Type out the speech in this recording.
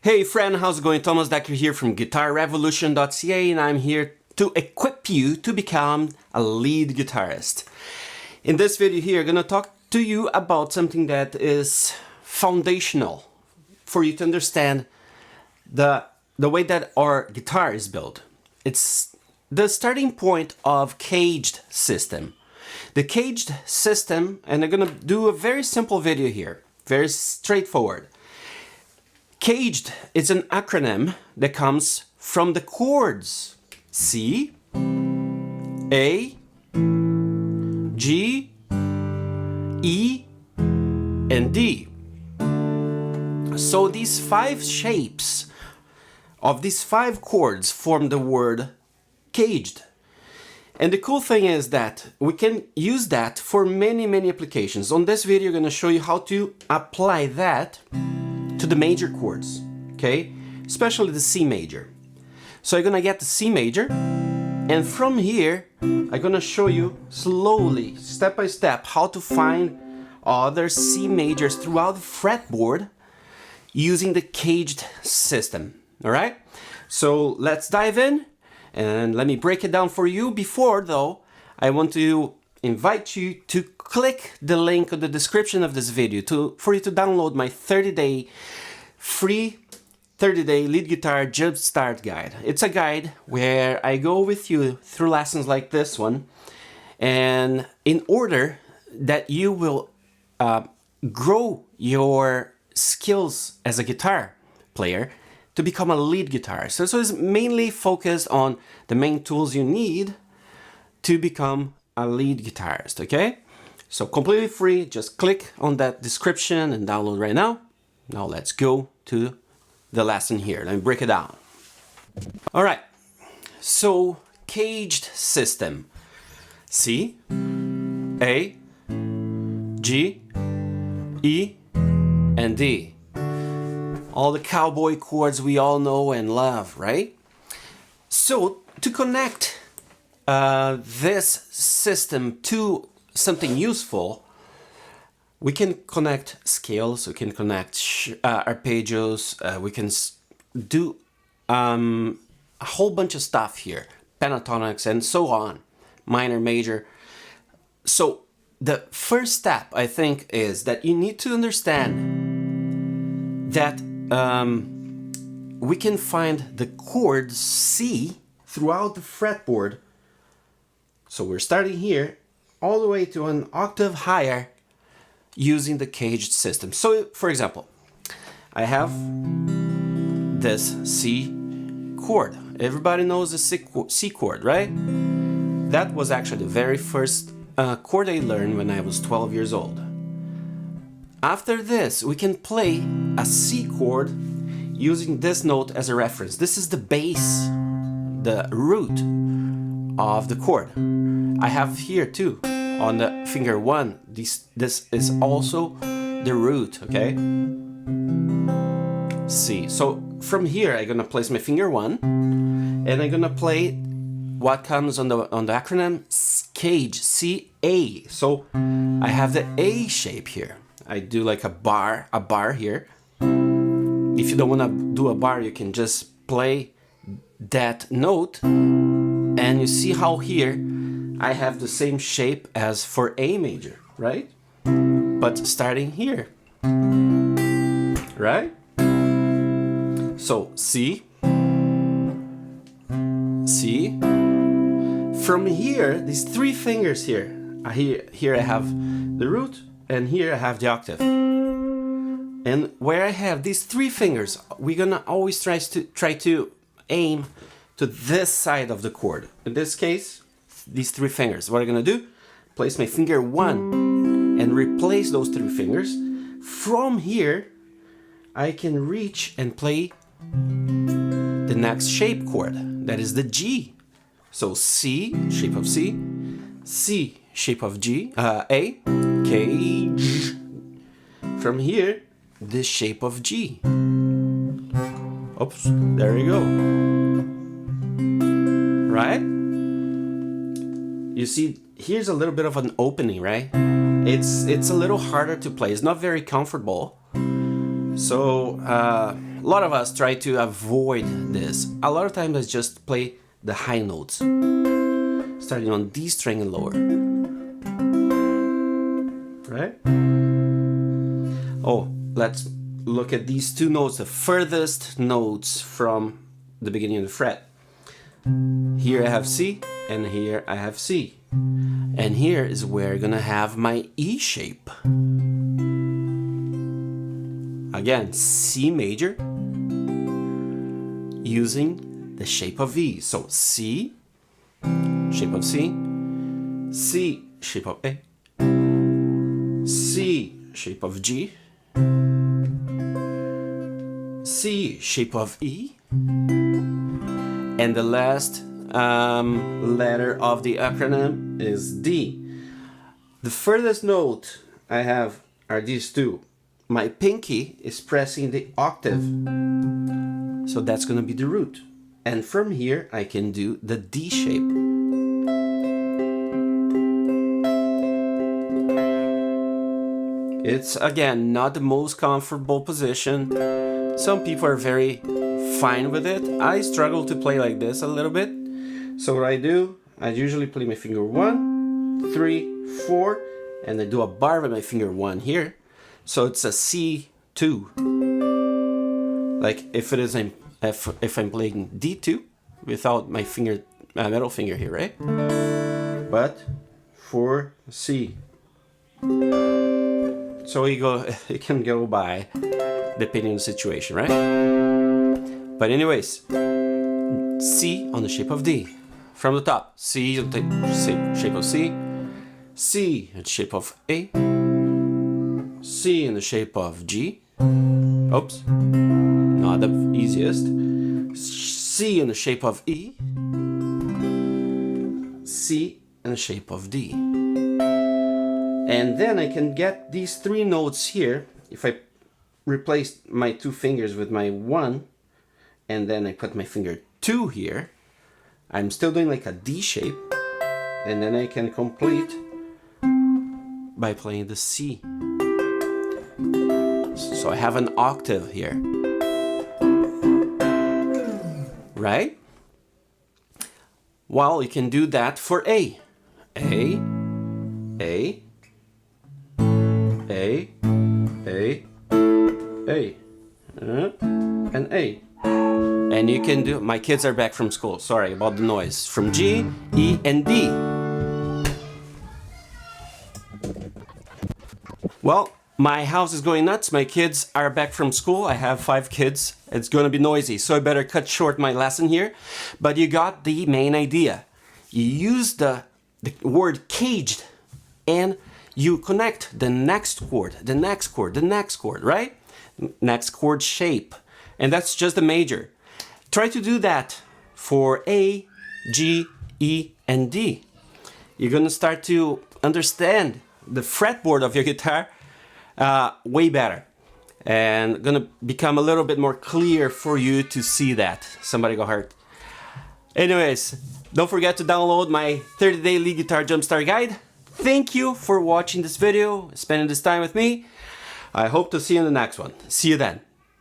Hey friend, how's it going? Thomas Decker here from GuitarRevolution.ca, and I'm here to equip you to become a lead guitarist. In this video here, I'm gonna talk to you about something that is foundational for you to understand the way that our guitar is built. It's the starting point of CAGED system. The CAGED system, and I'm gonna do a very simple video here, very straightforward. CAGED is an acronym that comes from the chords C, A, G, E, and D. So these five shapes of these five chords form the word CAGED. And the cool thing is that we can use that for many applications. On this video, I'm going to show you how to apply that to the major chords, okay? Especially the C major. So I'm gonna get the C major, and from here, I'm gonna show you slowly, step by step, how to find other C majors throughout the fretboard using the CAGED system, all right? So let's dive in, and let me break it down for you. Before though, I want to invite you to click the link in the description of this video for you to download my 30-day free 30-day lead guitar jumpstart guide. It's a guide where I go with you through lessons like this one, and in order that you will grow your skills as a guitar player to become a lead guitarist. So it's mainly focused on the main tools you need to become a lead guitarist, okay? So completely free, just click on that description and download right now. Now let's go to the lesson here. Let me break it down. All right, so CAGED system. C, A, G, E, and D. All the cowboy chords we all know and love, right? So to connect this system to something useful, we can connect scales, we can connect arpeggios, we can do a whole bunch of stuff here, pentatonics and so on, minor, major. So the first step, I think, is that you need to understand that we can find the chord C throughout the fretboard. So we're starting here all the way to an octave higher using the CAGED system. So for example, I have this C chord. Everybody knows the C chord, right? That was actually the very first chord I learned when I was 12 years old. After this, we can play a C chord using this note as a reference. This is the bass, the root of the chord. I have here too, on the finger 1, this is also the root, okay? C. So from here, I'm gonna place my finger 1, and I'm gonna play what comes on the acronym CAGED, C-A. So I have the A shape here. I do like a bar here. If you don't wanna do a bar, you can just play that note, and you see how here I have the same shape as for A major, right? But starting here, right? So C, C. From here, these three fingers here, here I have the root, and here I have the octave. And where I have these three fingers, we're gonna always try to aim to this side of the chord. In this case, these three fingers. What I'm gonna do, place my finger 1 and replace those three fingers. From here, I can reach and play the next shape chord, that is the G. So C, shape of C, C, shape of G, A, K, G. From here, the shape of G. Oops, there you go. Right? You see, here's a little bit of an opening, right? It's a little harder to play. It's not very comfortable. So a lot of us try to avoid this. A lot of times I just play the high notes, starting on D string and lower. Right? Oh, let's look at these two notes, the furthest notes from the beginning of the fret. Here I have C, and here I have C. And here is where I'm gonna have my E shape. Again, C major, using the shape of E. So C, shape of C, C, shape of A, C, shape of G, C, shape of E, and the last letter of the acronym is D. The furthest note I have are these two. My pinky is pressing the octave, so that's going to be the root. And from here I can do the D shape. It's again not the most comfortable position. Some people are very fine with it. I struggle to play like this a little bit. So what I do, I usually play my finger 1, 3, 4, and I do a bar with my finger 1 here. So it's a C2. Like if it is if I'm playing D2 without my finger, middle finger here, right? But for C. So it can go by depending on the situation, right? But anyways, C on the shape of D. From the top, C on the shape of C, C in the shape of A, C in the shape of G. Oops, not the easiest. C in the shape of E, C in the shape of D. And then I can get these three notes here if I replace my two fingers with my 1 and then I put my finger 2 here. I'm still doing like a D shape, and then I can complete by playing the C. So I have an octave here, right? Well, you can do that for A. A, A, A, A, A, and A. And you can do, my kids are back from school, sorry about the noise, from G, E, and D. Well, my house is going nuts, my kids are back from school, I have 5 kids, it's gonna be noisy, so I better cut short my lesson here. But you got the main idea. You use the word caged, and you connect the next chord, the next chord, the next chord, right? Next chord shape, and that's just the major. Try to do that for A, G, E, and D. You're gonna start to understand the fretboard of your guitar way better, and gonna become a little bit more clear for you to see that. Somebody got hurt. Anyways, don't forget to download my 30-day lead guitar jumpstart guide. Thank you for watching this video, spending this time with me. I hope to see you in the next one. See you then.